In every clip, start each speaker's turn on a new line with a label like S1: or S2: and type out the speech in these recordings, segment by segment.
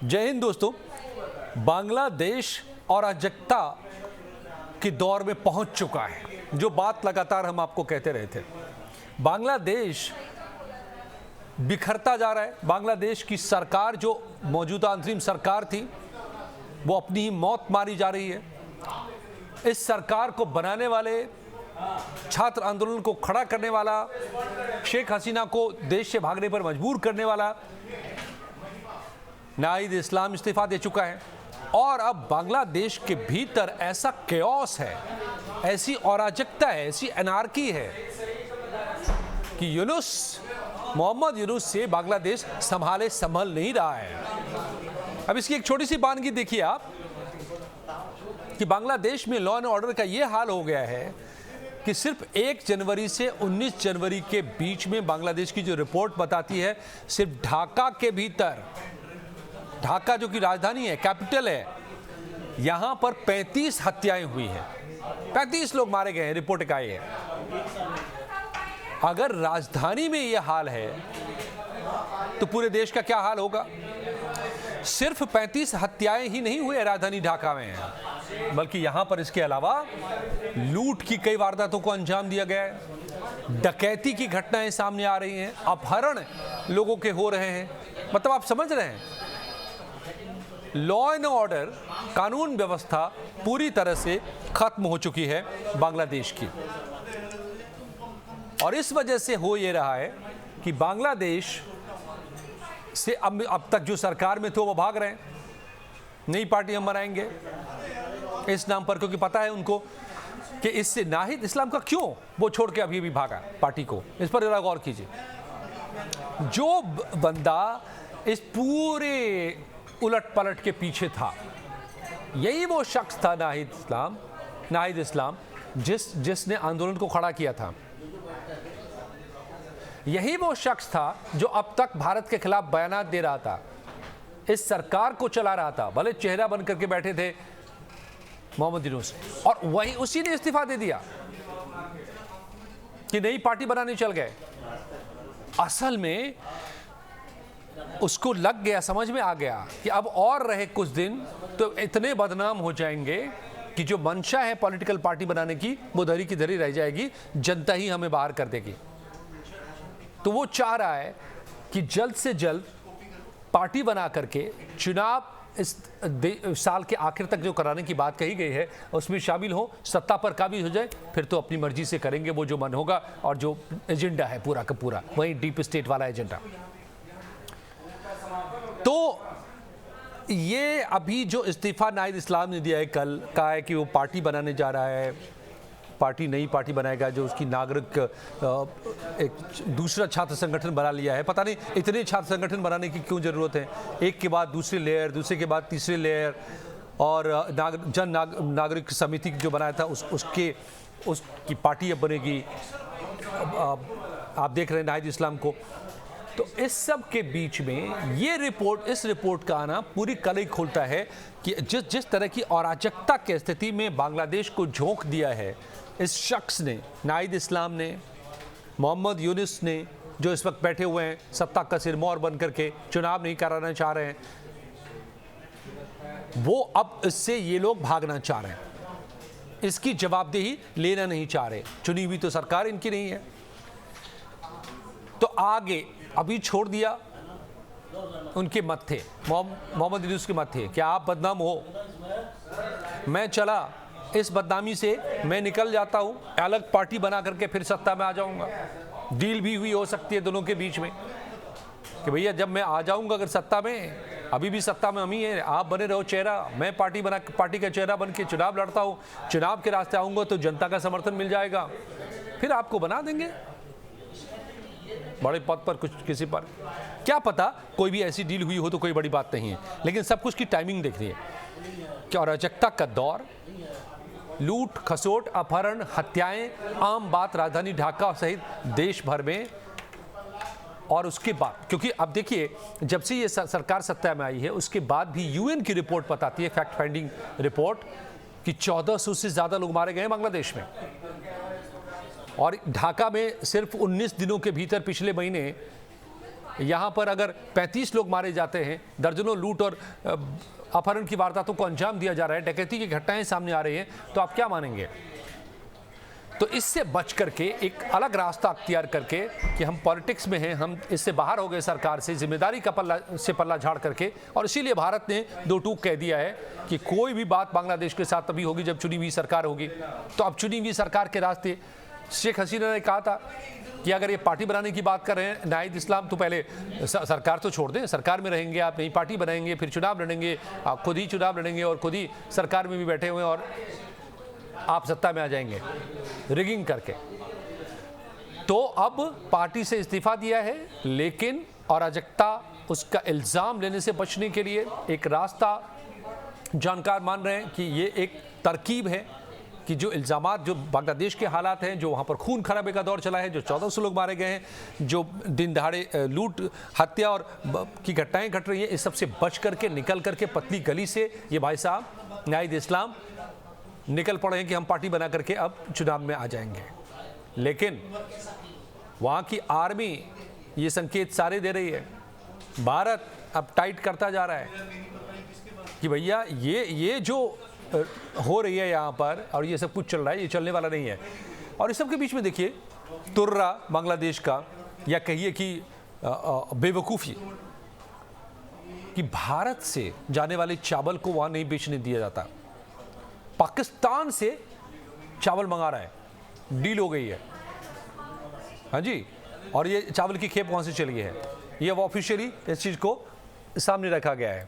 S1: जय हिंद दोस्तों। बांग्लादेश अराजकता के दौर में पहुंच चुका है, जो बात लगातार हम आपको कहते रहे थे। बांग्लादेश बिखरता जा रहा है। बांग्लादेश की सरकार, जो मौजूदा अंतरिम सरकार थी, वो अपनी ही मौत मारी जा रही है। इस सरकार को बनाने वाले, छात्र आंदोलन को खड़ा करने वाला, शेख हसीना को देश से भागने पर मजबूर करने वाला नाहिद इस्लाम इस्तीफा दे चुका है। और अब बांग्लादेश के भीतर ऐसा केओस है, ऐसी अराजकता है, ऐसी अनार्की है कि मोहम्मद यूनुस से बांग्लादेश संभल नहीं रहा है। अब इसकी एक छोटी सी बानगी देखिए आप कि बांग्लादेश में लॉ एंड ऑर्डर का ये हाल हो गया है कि सिर्फ 1 जनवरी से 19 जनवरी के बीच में बांग्लादेश की जो रिपोर्ट बताती है, सिर्फ ढाका के भीतर, ढाका जो कि राजधानी है, कैपिटल है, यहां पर 35 हत्याएं हुई हैं, 35 लोग मारे गए हैं, रिपोर्ट का ये है। अगर राजधानी में यह हाल है तो पूरे देश का क्या हाल होगा। सिर्फ 35 हत्याएं ही नहीं हुई राजधानी ढाका में, बल्कि यहां पर इसके अलावा लूट की कई वारदातों को अंजाम दिया गया है, डकैती की घटनाएं सामने आ रही हैं, अपहरण लोगों के हो रहे हैं। मतलब आप समझ रहे हैं, लॉ एंड ऑर्डर, कानून व्यवस्था पूरी तरह से खत्म हो चुकी है बांग्लादेश की। और इस वजह से हो ये रहा है कि बांग्लादेश से अब तक जो सरकार में थे वो भाग रहे हैं, नई पार्टी हम बनाएंगे इस नाम पर, क्योंकि पता है उनको कि इससे नाहिद इस्लाम का क्यों वो छोड़ के अभी भी भागा पार्टी को। इस पर जरा गौर कीजिए। जो बंदा इस पूरे उलट पलट के पीछे था, यही वो शख्स था नाहिद इस्लाम जिसने आंदोलन को खड़ा किया था। यही वो शख्स था जो अब तक भारत के खिलाफ बयानात दे रहा था, इस सरकार को चला रहा था, भले चेहरा बन करके बैठे थे मोहम्मद यूनुस, और वही उसी ने इस्तीफा दे दिया कि नई पार्टी बनाने चल गए। असल में उसको लग गया, समझ में आ गया कि अब और रहे कुछ दिन तो इतने बदनाम हो जाएंगे कि जो मंशा है पॉलिटिकल पार्टी बनाने की, वो धरी की धरी रह जाएगी, जनता ही हमें बाहर कर देगी। तो वो चाह रहा है कि जल्द से जल्द पार्टी बना करके चुनाव इस साल के आखिर तक जो कराने की बात कही गई है उसमें शामिल हो, सत्ता पर काबिज हो जाए, फिर तो अपनी मर्जी से करेंगे वो जो मन होगा। और जो एजेंडा है पूरा का पूरा वही डीप स्टेट वाला एजेंडा। तो ये अभी जो इस्तीफा नाहिद इस्लाम ने दिया है, कल कहा है कि वो पार्टी बनाने जा रहा है, नई पार्टी बनाएगा, जो उसकी नागरिक एक दूसरा छात्र संगठन बना लिया है। पता नहीं इतने छात्र संगठन बनाने की क्यों जरूरत है, एक के बाद दूसरे लेयर, दूसरे के बाद तीसरे लेयर, और नागरिक समिति जो बनाया था उसकी पार्टी अब बनेगी। आप देख रहे हैं नाहिद इस्लाम को। तो इस सब के बीच में इस रिपोर्ट का आना पूरी कलई खोलता है कि जिस तरह की अराजकता की स्थिति में बांग्लादेश को झोंक दिया है इस शख्स ने, नाहिद इस्लाम ने, मोहम्मद यूनुस ने, जो इस वक्त बैठे हुए हैं सत्ता का सिरमौर बन करके, चुनाव नहीं कराना चाह रहे हैं, वो अब इससे ये लोग भागना चाह रहे हैं, इसकी जवाबदेही लेना नहीं चाह रहे। चुनी हुई तो सरकार इनकी नहीं है, तो आगे अभी छोड़ दिया उनके मत थे, मोहम्मद यूनुस के मत थे कि आप बदनाम हो, मैं चला, इस बदनामी से मैं निकल जाता हूं, अलग पार्टी बना करके फिर सत्ता में आ जाऊंगा। डील भी हुई हो सकती है दोनों के बीच में कि भैया जब मैं आ जाऊंगा अगर सत्ता में, अभी भी सत्ता में हम ही हैं, आप बने रहो चेहरा, मैं पार्टी का चेहरा बन के चुनाव लड़ता हूं, चुनाव के रास्ते आऊंगा तो जनता का समर्थन मिल जाएगा, फिर आपको बना देंगे बड़े पद पर, कुछ किसी पर। क्या पता कोई भी ऐसी डील हुई हो तो कोई बड़ी बात नहीं है, लेकिन सब कुछ की टाइमिंग देख रही है कि अराजकता का दौर, लूट खसोट, अपहरण, हत्याएं आम बात राजधानी ढाका सहित देश भर में। और उसके बाद, क्योंकि अब देखिए जब से ये सरकार सत्ता में आई है उसके बाद भी यूएन की रिपोर्ट बताती है, फैक्ट फाइंडिंग रिपोर्ट, कि 1400 से ज्यादा लोग मारे गए बांग्लादेश में। और ढाका में सिर्फ 19 दिनों के भीतर पिछले महीने यहाँ पर अगर 35 लोग मारे जाते हैं, दर्जनों लूट और अपहरण की वारदातों को अंजाम दिया जा रहा है, डकैती की घटनाएं सामने आ रही हैं, तो आप क्या मानेंगे? तो इससे बच करके एक अलग रास्ता अख्तियार करके कि हम पॉलिटिक्स में हैं, हम इससे बाहर हो गए, सरकार से जिम्मेदारी का पल्ला झाड़ करके, और इसीलिए भारत ने दो टूक कह दिया है कि कोई भी बात बांग्लादेश के साथ तभी होगी जब चुनी हुई सरकार होगी। तो अब चुनी हुई सरकार के रास्ते, शेख हसीना ने कहा था कि अगर ये पार्टी बनाने की बात कर रहे हैं नाहिद इस्लाम, तो पहले सरकार तो छोड़ दें, सरकार में रहेंगे आप, नई पार्टी बनाएंगे, फिर चुनाव लड़ेंगे, आप खुद ही चुनाव लड़ेंगे और खुद ही सरकार में भी बैठे हुए हैं और आप सत्ता में आ जाएंगे रिगिंग करके। तो अब पार्टी से इस्तीफा दिया है, लेकिन अराजकता, उसका इल्ज़ाम लेने से बचने के लिए एक रास्ता जानकार मान रहे हैं कि ये एक तरकीब है कि जो इल्ज़ामात, जो बांग्लादेश के हालात हैं, जो वहाँ पर खून खराबे का दौर चला है, जो 1400 लोग मारे गए हैं, जो दिन दहाड़े लूट, हत्या और की घटनाएं घट रही हैं, इस सबसे बच करके, निकल करके पतली गली से ये भाई साहब नाहिद इस्लाम निकल पड़े हैं कि हम पार्टी बना करके अब चुनाव में आ जाएंगे। लेकिन वहाँ की आर्मी ये संकेत सारे दे रही है, भारत अब टाइट करता जा रहा है कि भैया ये जो हो रही है यहाँ पर और ये सब कुछ चल रहा है, ये चलने वाला नहीं है। और इस सब के बीच में देखिए तुर्रा बांग्लादेश का, या कहिए कि बेवकूफ़ी कि भारत से जाने वाले चावल को वहाँ नहीं बेचने दिया जाता, पाकिस्तान से चावल मंगा रहा है, डील हो गई है। हाँ जी, और ये चावल की खेप वहाँ से चली है, ये अब ऑफिशियली इस चीज़ को सामने रखा गया है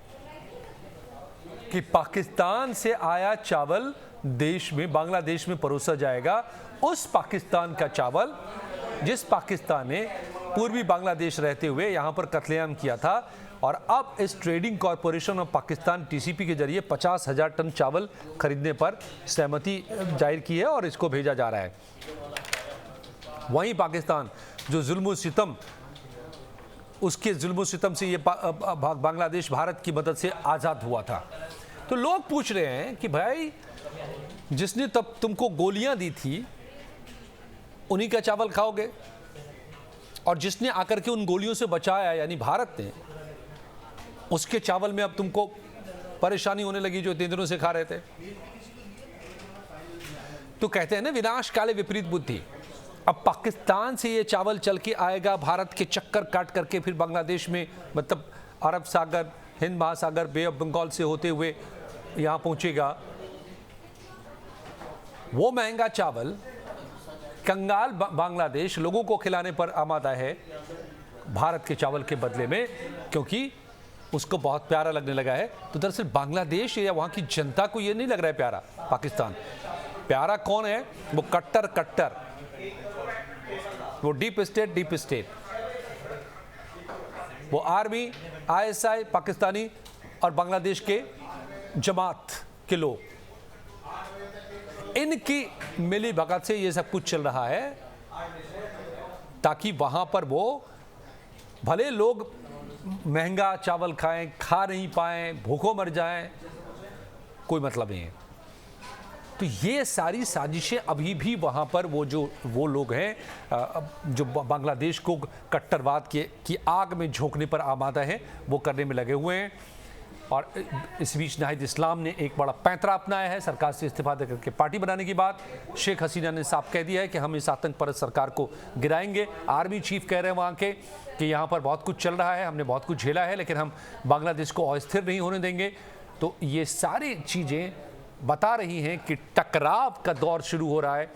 S1: कि पाकिस्तान से आया चावल देश में, बांग्लादेश में परोसा जाएगा। उस पाकिस्तान का चावल जिस पाकिस्तान ने पूर्वी बांग्लादेश रहते हुए यहाँ पर कत्लेआम किया था, और अब इस trading corporation of Pakistan TCP के जरिए 50,000 टन चावल खरीदने पर सहमति जाहिर की है और इसको भेजा जा रहा है। वहीं पाकिस्तान जो जुल्म सितम, उसके जुल्म सितम से ये बांग्लादेश भारत की मदद से आज़ाद हुआ था। तो लोग पूछ रहे हैं कि भाई जिसने तब तुमको गोलियां दी थी उन्हीं का चावल खाओगे, और जिसने आकर के उन गोलियों से बचाया यानी भारत ने, उसके चावल में अब तुमको परेशानी होने लगी जो इतने दिनों से खा रहे थे। तो कहते हैं ना, विनाश काले विपरीत बुद्धि। अब पाकिस्तान से ये चावल चल के आएगा, भारत के चक्कर काट करके फिर बांग्लादेश में, मतलब अरब सागर, हिंद महासागर, बे ऑफ बंगाल से होते हुए यहाँ पहुंचेगा। वो महंगा चावल कंगाल बांग्लादेश लोगों को खिलाने पर आमादा है भारत के चावल के बदले में, क्योंकि उसको बहुत प्यारा लगने लगा है। तो दरअसल बांग्लादेश या वहाँ की जनता को ये नहीं लग रहा है प्यारा पाकिस्तान। प्यारा कौन है? वो कट्टर, वो डीप स्टेट, वो आर्मी, ISI पाकिस्तानी और बांग्लादेश के जमात के लोग, इनकी मिली भगत से ये सब कुछ चल रहा है, ताकि वहां पर वो भले लोग महंगा चावल खाएं, खा नहीं पाएं, भूखों मर जाएं, कोई मतलब नहीं है। तो ये सारी साजिशें अभी भी वहाँ पर वो लोग हैं जो बांग्लादेश को कट्टरवाद की आग में झोंकने पर आमादा हैं, वो करने में लगे हुए हैं। और इस बीच नाहिद इस्लाम ने एक बड़ा पैंतरा अपनाया है सरकार से इस्तीफा देकर के पार्टी बनाने की बात। शेख हसीना ने साफ कह दिया है कि हम इस आतंक परस्त सरकार को गिराएंगे। आर्मी चीफ कह रहे हैं वहाँ के कि यहाँ पर बहुत कुछ चल रहा है, हमने बहुत कुछ झेला है, लेकिन हम बांग्लादेश को अस्थिर नहीं होने देंगे। तो ये सारी चीज़ें बता रही हैं कि टकराव का दौर शुरू हो रहा है।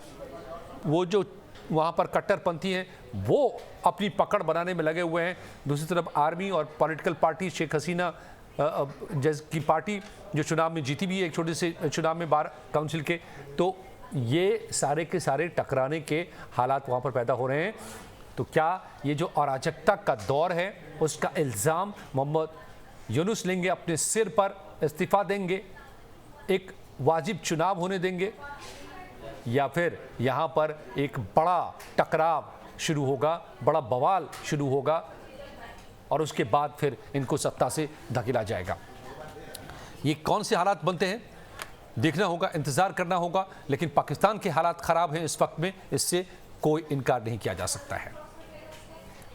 S1: वो जो वहाँ पर कट्टरपंथी हैं वो अपनी पकड़ बनाने में लगे हुए हैं। दूसरी तरफ आर्मी और पॉलिटिकल पार्टी, शेख हसीना की पार्टी जो चुनाव में जीती भी है, एक छोटे से चुनाव में बार काउंसिल के, तो ये सारे के सारे टकराने के हालात वहाँ पर पैदा हो रहे हैं। तो क्या ये जो अराजकता का दौर है उसका इल्ज़ाम मोहम्मद यूनुस लेंगे अपने सिर पर, इस्तीफा देंगे, एक वाजिब चुनाव होने देंगे, या फिर यहाँ पर एक बड़ा टकराव शुरू होगा, बड़ा बवाल शुरू होगा और उसके बाद फिर इनको सत्ता से धकेला जाएगा? ये कौन से हालात बनते हैं देखना होगा, इंतज़ार करना होगा। लेकिन पाकिस्तान के हालात ख़राब हैं इस वक्त में, इससे कोई इनकार नहीं किया जा सकता है।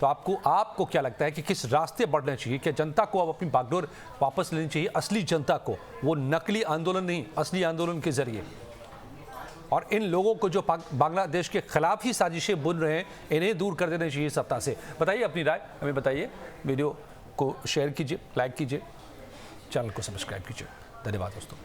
S1: तो आपको क्या लगता है कि किस रास्ते बढ़ना चाहिए? क्या जनता को अब अपनी बागडोर वापस लेनी चाहिए, असली जनता को, वो नकली आंदोलन नहीं, असली आंदोलन के जरिए? और इन लोगों को जो बांग्लादेश के खिलाफ ही साजिशें बुन रहे हैं, इन्हें दूर कर देना चाहिए सत्ता से। बताइए अपनी राय, हमें बताइए। वीडियो को शेयर कीजिए, लाइक कीजिए, चैनल को सब्सक्राइब कीजिए। धन्यवाद दोस्तों।